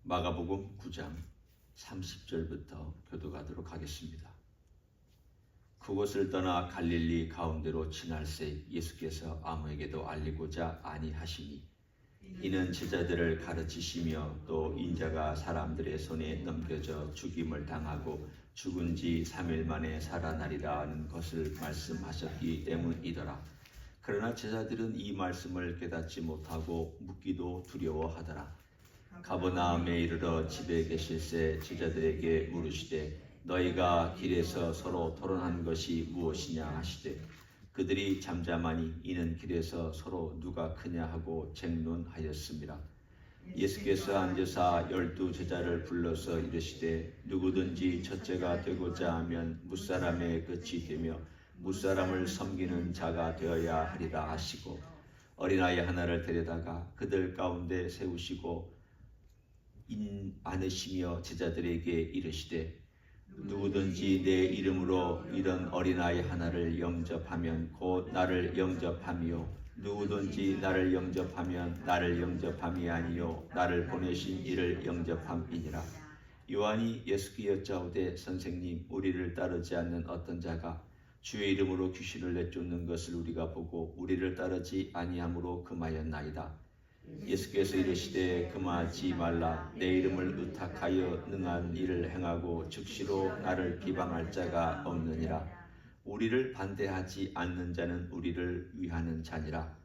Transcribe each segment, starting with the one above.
마가복음 9장 30절부터 교독하도록 하겠습니다. 그곳을 떠나 갈릴리 가운데로 지날새 예수께서 아무에게도 알리고자 아니하시니 이는 제자들을 가르치시며 또 인자가 사람들의 손에 넘겨져 죽임을 당하고 죽은 지 3일 만에 살아나리라 하는 것을 말씀하셨기 때문이더라. 그러나 제자들은 이 말씀을 깨닫지 못하고 묻기도 두려워하더라. 가버나움에 이르러 집에 계실새 제자들에게 물으시되 너희가 길에서 서로 토론한 것이 무엇이냐 하시되 그들이 잠잠하니 이는 길에서 서로 누가 크냐 하고 쟁론하였습니다. 예수께서 앉으사 12 제자를 불러서 이르시되 누구든지 첫째가 되고자 하면 무사람의 끝이 되며 무사람을 섬기는 자가 되어야 하리라 하시고 어린아이 하나를 데려다가 그들 가운데 세우시고 안으시며 제자들에게 이르시되 누구든지 내 이름으로 이런 어린아이 하나를 영접하면 곧 나를 영접함이요 누구든지 나를 영접하면 나를 영접함이 아니요 나를 보내신 이를 영접함이니라. 요한이 예수께 여짜오되 선생님 우리를 따르지 않는 어떤 자가 주의 이름으로 귀신을 내쫓는 것을 우리가 보고 우리를 따르지 아니함으로 금하였나이다. 예수께서 이르시되 금하지 말라. 내 이름을 의탁하여 능한 일을 행하고 즉시로 나를 비방할 자가 없느니라. 우리를 반대하지 않는 자는 우리를 위하는 자니라.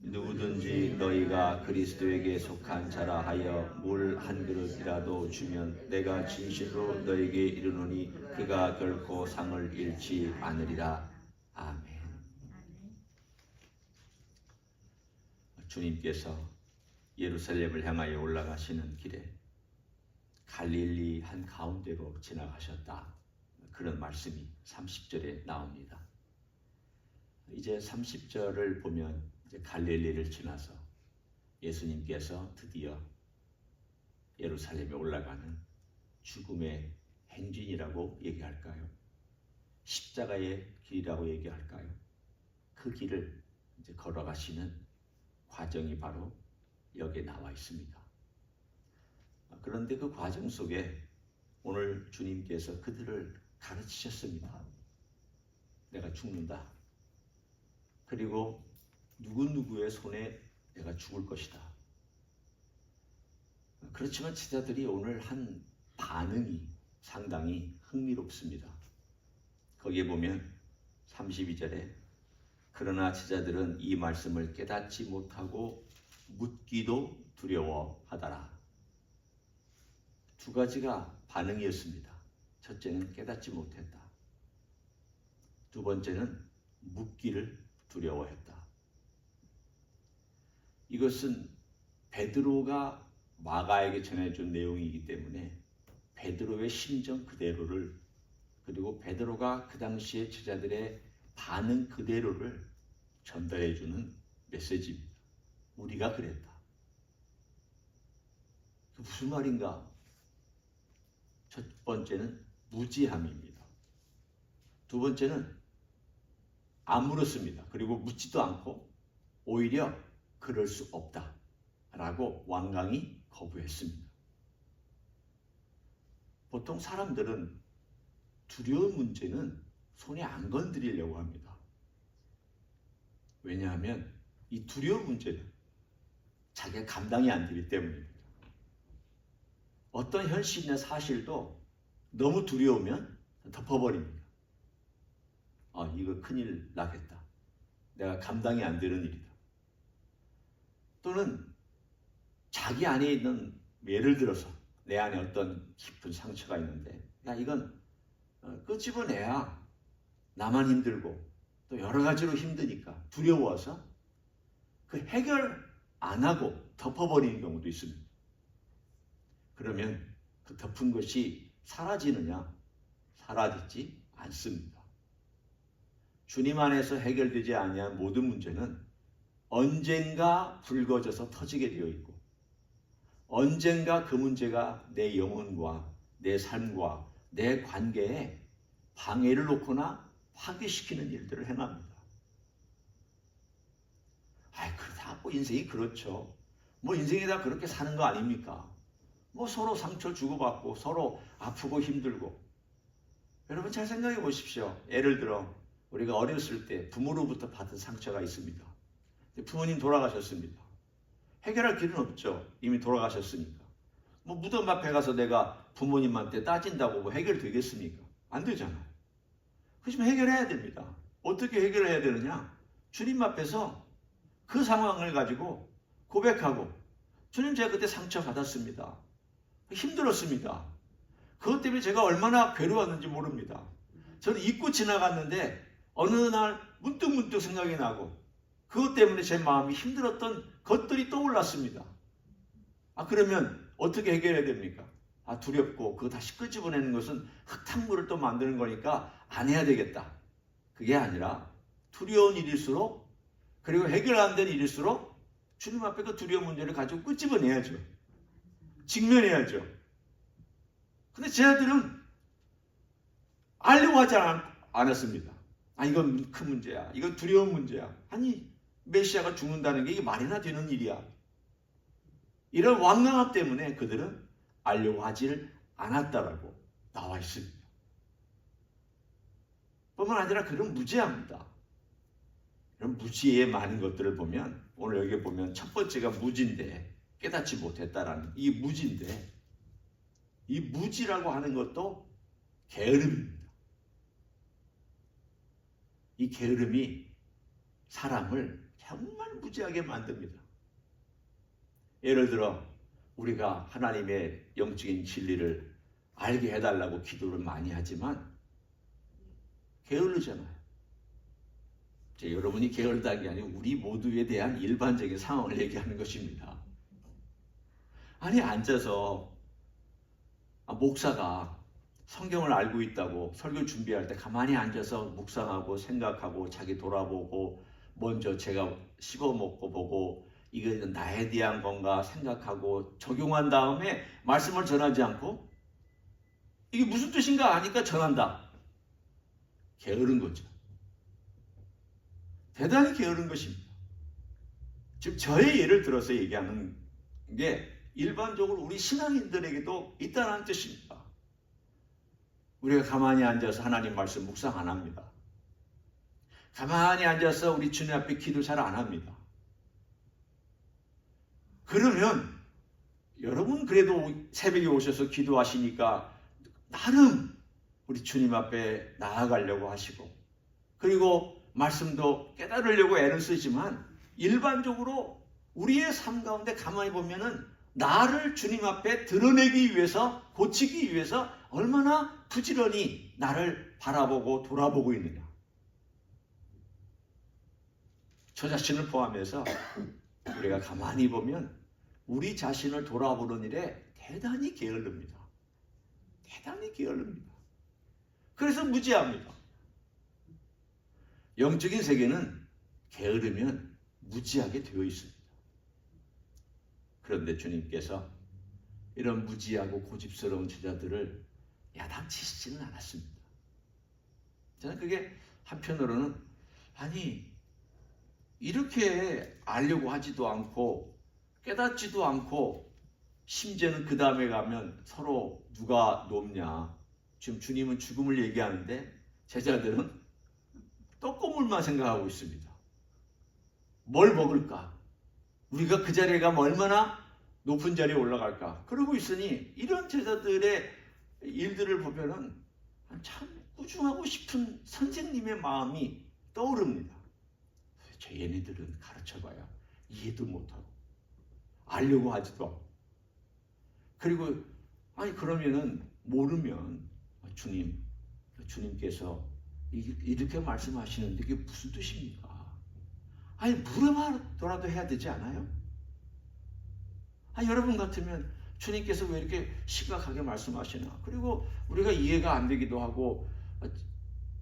누구든지 너희가 그리스도에게 속한 자라 하여 물 한 그릇이라도 주면 내가 진실로 너에게 이르노니 그가 결코 상을 잃지 않으리라. 아멘. 주님께서 예루살렘을 향하여 올라가시는 길에 갈릴리 한 가운데로 지나가셨다. 그런 말씀이 30절에 나옵니다. 이제 30절을 보면 이제 갈릴리를 지나서 예수님께서 드디어 예루살렘에 올라가는 죽음의 행진이라고 얘기할까요? 십자가의 길이라고 얘기할까요? 그 길을 이제 걸어가시는 과정이 바로 여기에 나와 있습니다. 그런데 그 과정 속에 오늘 주님께서 그들을 가르치셨습니다. 내가 죽는다. 그리고 누구누구의 손에 내가 죽을 것이다. 그렇지만 제자들이 오늘 한 반응이 상당히 흥미롭습니다. 거기에 보면 32절에 그러나 제자들은 이 말씀을 깨닫지 못하고 묻기도 두려워하더라. 두 가지가 반응이었습니다. 첫째는 깨닫지 못했다. 두 번째는 묻기를 두려워했다. 이것은 베드로가 마가에게 전해준 내용이기 때문에 베드로의 심정 그대로를 그리고 베드로가 그 당시에 제자들의 반응 그대로를 전달해주는 메시지입니다. 우리가 그랬다. 무슨 말인가? 첫 번째는 무지함입니다. 두 번째는 안 물었습니다. 그리고 묻지도 않고 오히려 그럴 수 없다 라고 완강히 거부했습니다. 보통 사람들은 두려운 문제는 손에 안 건드리려고 합니다. 왜냐하면 이 두려운 문제는 자기가 감당이 안 되기 때문입니다. 어떤 현실이나 사실도 너무 두려우면 덮어버립니다. 이거 큰일 나겠다. 내가 감당이 안 되는 일이다. 또는 자기 안에 있는 예를 들어서 내 안에 어떤 깊은 상처가 있는데 이건 끄집어내야 나만 힘들고 또 여러 가지로 힘드니까 두려워서 그 해결 안 하고 덮어버리는 경우도 있습니다. 그러면 그 덮은 것이 사라지느냐? 사라지지 않습니다. 주님 안에서 해결되지 아니한 모든 문제는 언젠가 불거져서 터지게 되어 있고 언젠가 그 문제가 내 영혼과 내 삶과 내 관계에 방해를 놓거나 파괴시키는 일들을 행합니다. 그렇다고 인생이 그렇죠. 인생이 다 그렇게 사는 거 아닙니까? 뭐 서로 상처 주고받고 서로 아프고 힘들고. 여러분 잘 생각해 보십시오. 예를 들어 우리가 어렸을 때 부모로부터 받은 상처가 있습니다. 부모님 돌아가셨습니다. 해결할 길은 없죠. 이미 돌아가셨으니까. 뭐 무덤 앞에 가서 내가 부모님한테 따진다고 뭐 해결되겠습니까? 안 되잖아요. 그렇지만 해결해야 됩니다. 어떻게 해결해야 되느냐? 주님 앞에서 그 상황을 가지고 고백하고, 주님 제가 그때 상처 받았습니다. 힘들었습니다. 그것 때문에 제가 얼마나 괴로웠는지 모릅니다. 저는 잊고 지나갔는데 어느 날 문득문득 생각이 나고 그것 때문에 제 마음이 힘들었던 것들이 떠올랐습니다. 그러면 어떻게 해결해야 됩니까? 두렵고 그거 다시 끄집어내는 것은 흙탕물을 또 만드는 거니까 안 해야 되겠다. 그게 아니라 두려운 일일수록, 그리고 해결 안 된 일일수록 주님 앞에 그 두려운 문제를 가지고 끄집어내야죠. 직면해야죠. 근데 제 아들은 알려고 하지 않았습니다. 이건 큰 문제야. 이건 두려운 문제야. 아니, 메시아가 죽는다는 게 이게 말이나 되는 일이야. 이런 완강함 때문에 그들은 알려고 하지를 않았다라고 나와 있습니다. 뿐만 아니라 그들은 무지합니다. 이런 무지의 많은 것들을 보면, 오늘 여기 보면 첫 번째가 무지인데, 깨닫지 못했다라는 이 무지인데, 이 무지라고 하는 것도 게으름입니다. 이 게으름이 사람을 정말 무지하게 만듭니다. 예를 들어 우리가 하나님의 영적인 진리를 알게 해달라고 기도를 많이 하지만 게으르잖아요. 여러분이 게으르다는 게 아니고 우리 모두에 대한 일반적인 상황을 얘기하는 것입니다. 앉아서 목사가 성경을 알고 있다고 설교 준비할 때 가만히 앉아서 묵상하고 생각하고 자기 돌아보고 먼저 제가 씹어먹고 보고 이거 나에 대한 건가 생각하고 적용한 다음에 말씀을 전하지 않고 이게 무슨 뜻인가 아니까 전한다. 게으른 거죠. 대단히 게으른 것입니다. 지금 저의 예를 들어서 얘기하는 게 일반적으로 우리 신앙인들에게도 있다는 뜻입니다. 우리가 가만히 앉아서 하나님 말씀 묵상 안 합니다. 가만히 앉아서 우리 주님 앞에 기도 잘 안 합니다. 그러면 여러분 그래도 새벽에 오셔서 기도하시니까 나름 우리 주님 앞에 나아가려고 하시고, 그리고 말씀도 깨달으려고 애를 쓰지만 일반적으로 우리의 삶 가운데 가만히 보면은 나를 주님 앞에 드러내기 위해서, 고치기 위해서 얼마나 부지런히 나를 바라보고 돌아보고 있느냐. 저 자신을 포함해서 우리가 가만히 보면 우리 자신을 돌아보는 일에 대단히 게을릅니다. 대단히 게을릅니다. 그래서 무지합니다. 영적인 세계는 게으르면 무지하게 되어 있습니다. 그런데 주님께서 이런 무지하고 고집스러운 제자들을 야단치시지는 않았습니다. 저는 그게 한편으로는 이렇게 알려고 하지도 않고 깨닫지도 않고 심지어는 그 다음에 가면 서로 누가 높냐. 지금 주님은 죽음을 얘기하는데 제자들은 떡고물만 생각하고 있습니다. 뭘 먹을까? 우리가 그 자리에 가면 얼마나 높은 자리에 올라갈까? 그러고 있으니 이런 제자들의 일들을 보면은 참 꾸중하고 싶은 선생님의 마음이 떠오릅니다. 얘네들은 가르쳐봐야 이해도 못하고 알려고 하지도 않고, 그리고 그러면은 모르면 주님께서 이렇게 말씀하시는데 이게 무슨 뜻입니까? 물어봐더라도 해야 되지 않아요? 여러분 같으면 주님께서 왜 이렇게 심각하게 말씀하시나? 그리고 우리가 이해가 안 되기도 하고,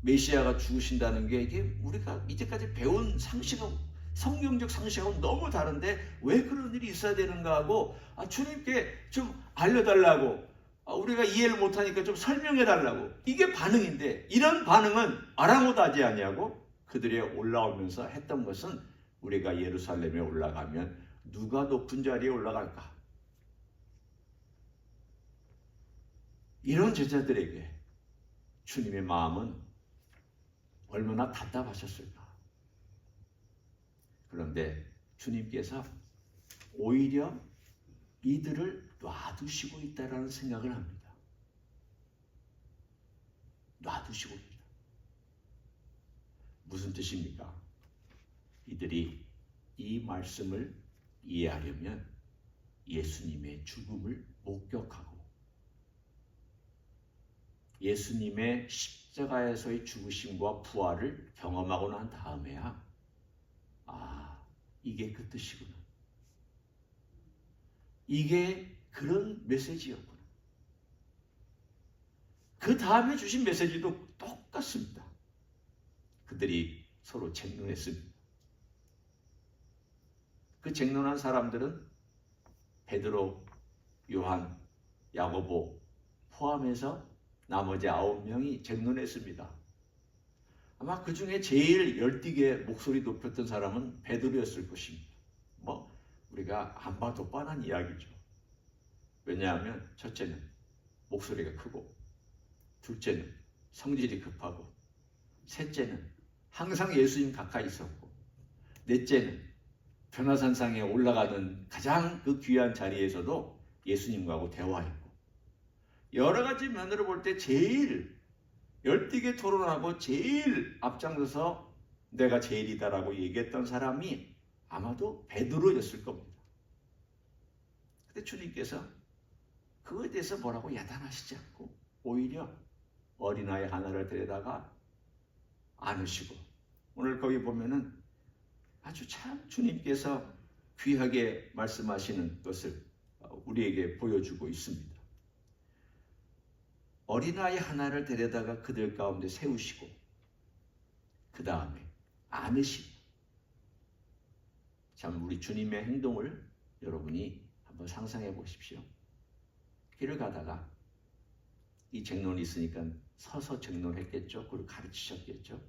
메시아가 죽으신다는 게 이게 우리가 이제까지 배운 상식하고 성경적 상식하고 너무 다른데 왜 그런 일이 있어야 되는가 하고 주님께 좀 알려달라고, 우리가 이해를 못하니까 좀 설명해달라고, 이게 반응인데 이런 반응은 아랑곳하지 아니하고 그들이 올라오면서 했던 것은 우리가 예루살렘에 올라가면 누가 높은 자리에 올라갈까? 이런 제자들에게 주님의 마음은 얼마나 답답하셨을까. 그런데 주님께서 오히려 이들을 놔두시고 있다라는 생각을 합니다. 놔두시고 있다. 무슨 뜻입니까? 이들이 이 말씀을 이해하려면 예수님의 죽음을 목격하고 예수님의 십자가에서의 죽으심과 부활을 경험하고 난 다음에야 이게 그 뜻이구나. 이게 그런 메시지였구나. 그 다음에 주신 메시지도 똑같습니다. 그들이 서로 쟁론했습니다. 그 쟁론한 사람들은 베드로, 요한, 야고보 포함해서 나머지 9명이 쟁론했습니다. 아마 그 중에 제일 열띠게 목소리 높였던 사람은 베드로였을 것입니다. 우리가 안 봐도 뻔한 이야기죠. 왜냐하면 첫째는 목소리가 크고, 둘째는 성질이 급하고, 셋째는 항상 예수님 가까이 있었고, 넷째는 변화산상에 올라가는 가장 그 귀한 자리에서도 예수님과하고 대화했고, 여러 가지 면으로 볼 때 제일 열띠게 토론하고 제일 앞장서서 내가 제일이다라고 얘기했던 사람이 아마도 베드로였을 겁니다. 근데 주님께서 그거에 대해서 뭐라고 야단하시지 않고 오히려 어린아이 하나를 데려다가 안으시고, 오늘 거기 보면은 아주 참 주님께서 귀하게 말씀하시는 것을 우리에게 보여주고 있습니다. 어린아이 하나를 데려다가 그들 가운데 세우시고 그 다음에 안으시고, 참 우리 주님의 행동을 여러분이 한번 상상해 보십시오. 길을 가다가 이 쟁론이 있으니까 서서 쟁론했겠죠. 그리고 가르치셨겠죠.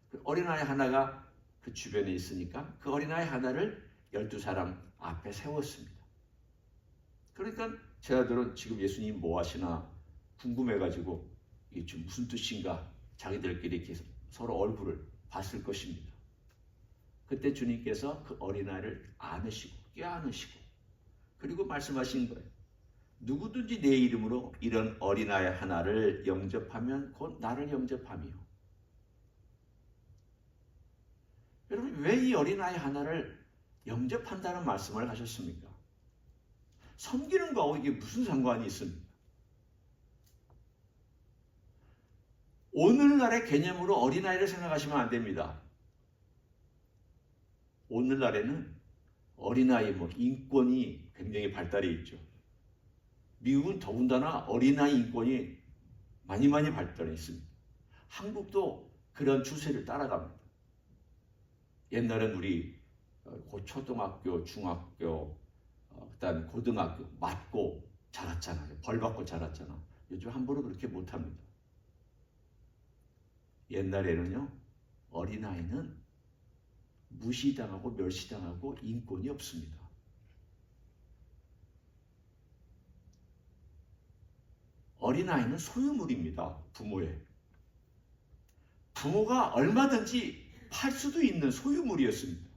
그 어린아이 하나가 그 주변에 있으니까 그 어린아이 하나를 12사람 앞에 세웠습니다. 그러니까 제자들은 지금 예수님 뭐 하시나 궁금해가지고 이게 지금 무슨 뜻인가 자기들끼리 이렇게 서로 얼굴을 봤을 것입니다. 그때 주님께서 그 어린아이를 안으시고 껴안으시고 그리고 말씀하신 거예요. 누구든지 내 이름으로 이런 어린아이 하나를 영접하면 곧 나를 영접하며. 여러분, 왜 이 어린아이 하나를 영접한다는 말씀을 하셨습니까? 섬기는 거하고 이게 무슨 상관이 있습니까? 오늘날의 개념으로 어린아이를 생각하시면 안 됩니다. 오늘날에는 어린아이 인권이 굉장히 발달해 있죠. 미국은 더군다나 어린아이 인권이 많이 발달해 있습니다. 한국도 그런 추세를 따라갑니다. 옛날엔 우리 초등학교, 중학교, 그다음 고등학교 맞고 자랐잖아요. 벌 받고 자랐잖아. 요즘 함부로 그렇게 못합니다. 옛날에는요, 어린아이는 무시당하고 멸시당하고 인권이 없습니다. 어린아이는 소유물입니다. 부모의. 부모가 얼마든지 팔 수도 있는 소유물이었습니다.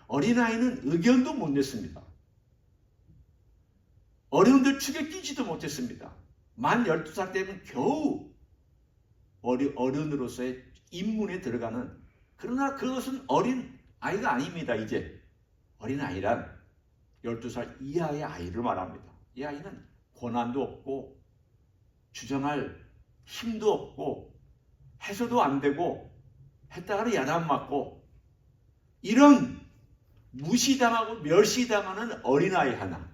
어린아이는 의견도 못 냈습니다. 어른들 축에 끼지도 못했습니다. 만 12살 때면 겨우 어른으로서의 입문에 들어가는, 그러나 그것은 어린 아이가 아닙니다. 이제 어린 아이란 12살 이하의 아이를 말합니다. 이 아이는 권한도 없고 주장할 힘도 없고 해서도 안 되고 했다가는 야단 맞고 이런 무시당하고 멸시당하는 어린아이 하나.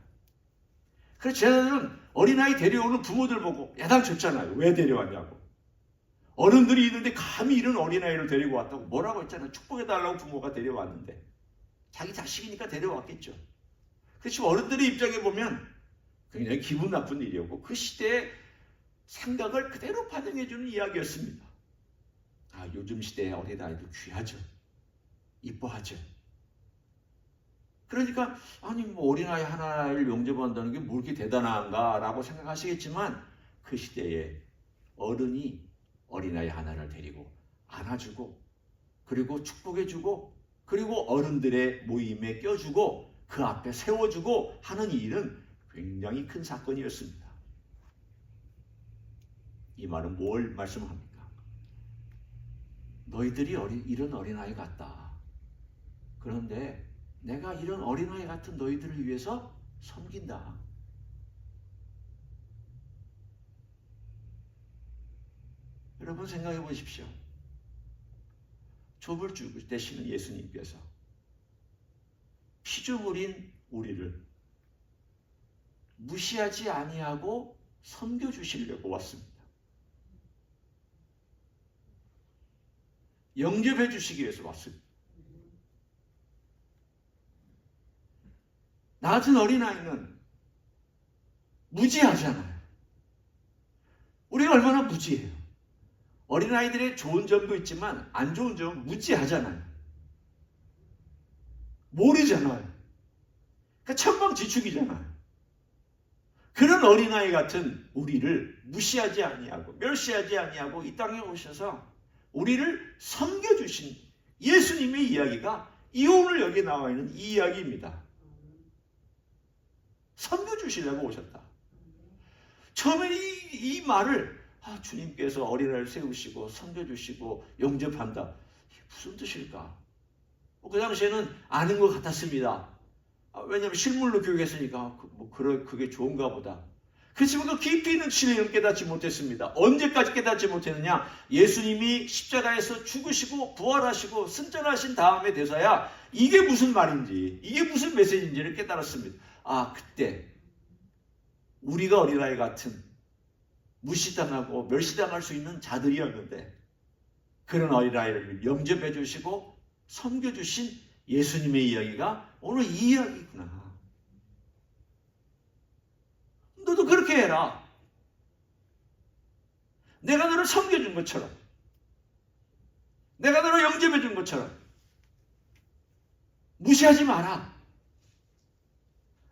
그래서 제자들은 어린아이 데려오는 부모들 보고 야단쳤잖아요. 왜 데려왔냐고. 어른들이 있는데 감히 이런 어린아이를 데리고 왔다고 뭐라고 했잖아요. 축복해달라고 부모가 데려왔는데 자기 자식이니까 데려왔겠죠. 그렇지만 어른들의 입장에 보면 굉장히 기분 나쁜 일이었고 그 시대의 생각을 그대로 반영해주는 이야기였습니다. 요즘 시대의 어린아이도 귀하죠. 이뻐하죠. 그러니까 아니 뭐 어린아이 하나를 영접한다는 게 뭐 이렇게 대단한가 라고 생각하시겠지만 그 시대에 어른이 어린아이 하나를 데리고 안아주고 그리고 축복해주고 그리고 어른들의 모임에 껴주고 그 앞에 세워주고 하는 일은 굉장히 큰 사건이었습니다. 이 말은 뭘 말씀합니까? 너희들이 이런 어린아이 같다. 그런데 내가 이런 어린아이 같은 너희들을 위해서 섬긴다. 여러분 생각해 보십시오. 좁을 줄 되시는 예수님께서 피조물인 우리를 무시하지 아니하고 섬겨주시려고 왔습니다. 영접해 주시기 위해서 왔습니다. 나 같은 어린아이는 무지하잖아요. 우리가 얼마나 무지해요. 어린아이들의 좋은 점도 있지만 안 좋은 점은 무지하잖아요. 모르잖아요. 그러니까 천방지축이잖아요. 그런 어린아이 같은 우리를 무시하지 아니하고 멸시하지 아니하고 이 땅에 오셔서 우리를 섬겨주신 예수님의 이야기가 이 오늘 여기 나와 있는 이 이야기입니다. 섬겨주시려고 오셨다. 처음에 이 말을 주님께서 어린아이를 세우시고 섬겨주시고 영접한다. 이게 무슨 뜻일까? 그 당시에는 아는 것 같았습니다. 왜냐하면 실물로 교육했으니까 그게 좋은가 보다. 그렇지만 그 깊이 있는 진리는 깨닫지 못했습니다. 언제까지 깨닫지 못했느냐? 예수님이 십자가에서 죽으시고 부활하시고 승천하신 다음에 돼서야 이게 무슨 말인지 이게 무슨 메시지인지를 깨달았습니다. 그때 우리가 어린아이 같은 무시당하고 멸시당할 수 있는 자들이었는데 그런 어린아이를 영접해 주시고 섬겨주신 예수님의 이야기가 오늘 이 이야기구나. 너도 그렇게 해라. 내가 너를 섬겨준 것처럼 내가 너를 영접해 준 것처럼 무시하지 마라.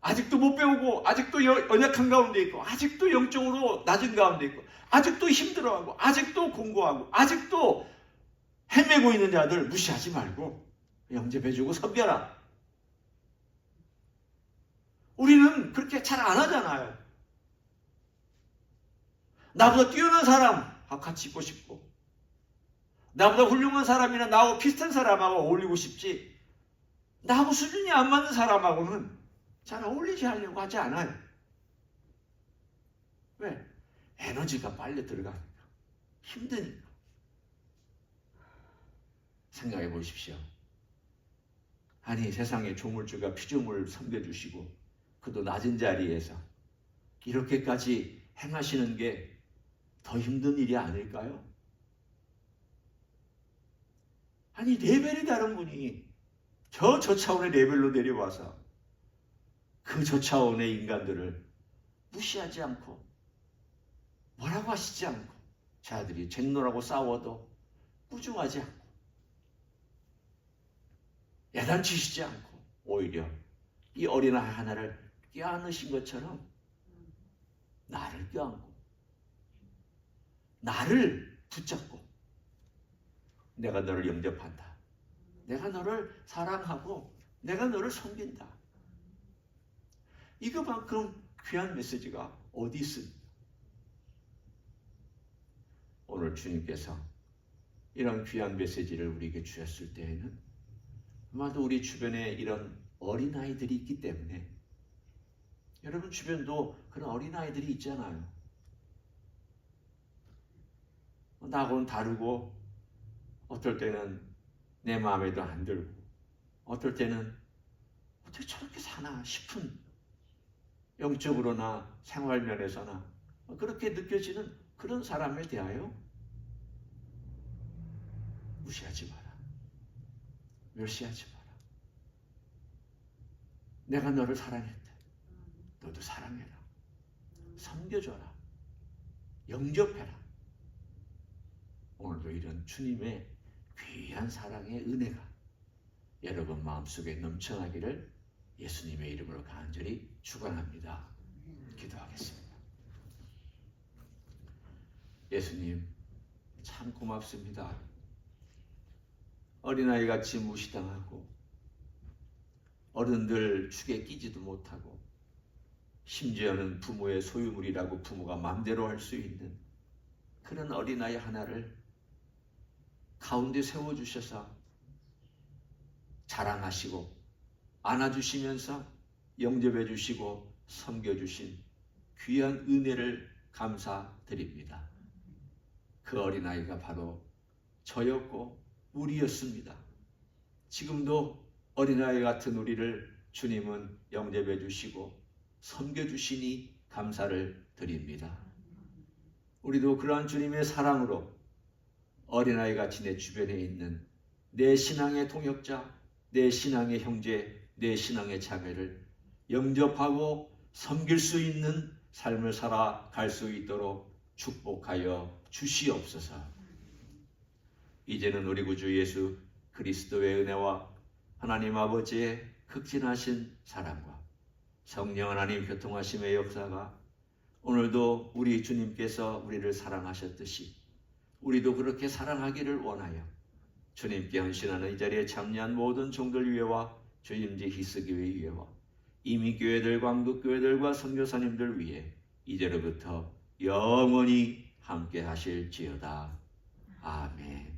아직도 못 배우고 아직도 연약한 가운데 있고 아직도 영적으로 낮은 가운데 있고 아직도 힘들어하고 아직도 공고하고 아직도 헤매고 있는 자들 무시하지 말고 영접해주고 섬겨라. 우리는 그렇게 잘 안 하잖아요. 나보다 뛰어난 사람 같이 있고 싶고 나보다 훌륭한 사람이나 나하고 비슷한 사람하고 어울리고 싶지 나하고 수준이 안 맞는 사람하고는 잘 어울리지 않으려고 하지 않아요. 왜? 에너지가 빨리 들어가니까. 힘드니까. 생각해 보십시오. 아니 세상에 조물주가 피조물을 섬겨주시고 그도 낮은 자리에서 이렇게까지 행하시는 게 더 힘든 일이 아닐까요? 아니 레벨이 다른 분이 저 차원의 레벨로 내려와서 그 저 차원의 인간들을 무시하지 않고 뭐라고 하시지 않고 자들이 쟁론하고 싸워도 꾸중하지 않고 야단치시지 않고 오히려 이 어린아이 하나를 껴안으신 것처럼 나를 껴안고 나를 붙잡고 내가 너를 영접한다. 내가 너를 사랑하고 내가 너를 섬긴다. 이거만큼 귀한 메시지가 어디 있습니까? 오늘 주님께서 이런 귀한 메시지를 우리에게 주셨을 때에는 아마도 우리 주변에 이런 어린아이들이 있기 때문에 여러분 주변도 그런 어린아이들이 있잖아요. 나하고는 다르고 어떨 때는 내 마음에도 안 들고 어떨 때는 어떻게 저렇게 사나 싶은 영적으로나 생활면에서나 그렇게 느껴지는 그런 사람에 대하여 무시하지 마라. 멸시하지 마라. 내가 너를 사랑했대. 너도 사랑해라. 섬겨줘라. 영접해라. 오늘도 이런 주님의 귀한 사랑의 은혜가 여러분 마음속에 넘쳐나기를 예수님의 이름으로 간절히 축원합니다. 기도하겠습니다. 예수님 참 고맙습니다. 어린아이같이 무시당하고 어른들 축에 끼지도 못하고 심지어는 부모의 소유물이라고 부모가 마음대로 할 수 있는 그런 어린아이 하나를 가운데 세워주셔서 자랑하시고 안아주시면서 영접해 주시고 섬겨주신 귀한 은혜를 감사드립니다. 그 어린아이가 바로 저였고 우리였습니다. 지금도 어린아이 같은 우리를 주님은 영접해 주시고 섬겨주시니 감사를 드립니다. 우리도 그러한 주님의 사랑으로 어린아이같이 내 주변에 있는 내 신앙의 동역자, 내 신앙의 형제, 내 신앙의 자매를 영접하고 섬길 수 있는 삶을 살아갈 수 있도록 축복하여 주시옵소서. 이제는 우리 구주 예수 그리스도의 은혜와 하나님 아버지의 극진하신 사랑과 성령 하나님 교통하심의 역사가 오늘도 우리 주님께서 우리를 사랑하셨듯이 우리도 그렇게 사랑하기를 원하여 주님께 헌신하는 이 자리에 참여한 모든 종들 위에와 주님지 히스교회 위에와 이민교회들과 한국교회들과 선교사님들 위해 이제로부터 영원히 함께 하실지어다. 아멘.